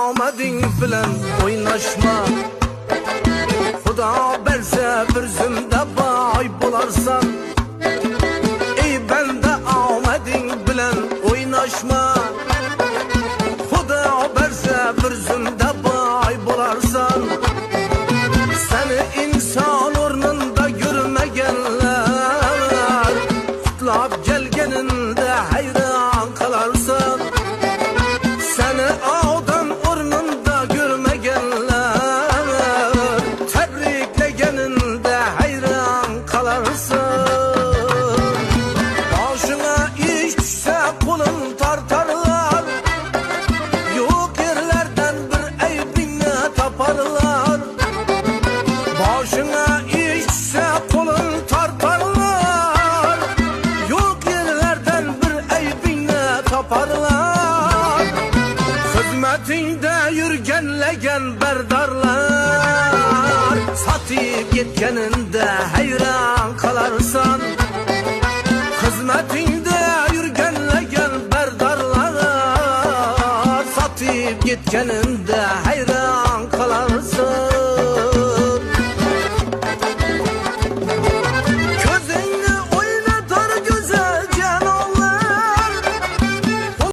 omading bilan o'ynashma. Xudo bersa bir zumda boy bo'larsan. Ey banda omading bilan o'ynashma. Xudo bersa bir zumda boy bo'larsan. Seni inson o'rnida ko'rmaganlar qutlab kelganingda hayron qolarsan. Seni odam o'rnida ko'rmaganlar tabriklaganingda hayron qolarsan. Boshingga ish tushsa qo'lin tortarlar, yo'q yerlardan bir aybingni toparlar. Boshingga ish tushsa qo'lin tortarlar, yo'q yerlardan bir aybingni toparlar. Xizmatingda yurganlagan bardorlar sotib ketganingda hayron qolarsan. Xizmatingda yurganlagan bardorlar sotib ketganingda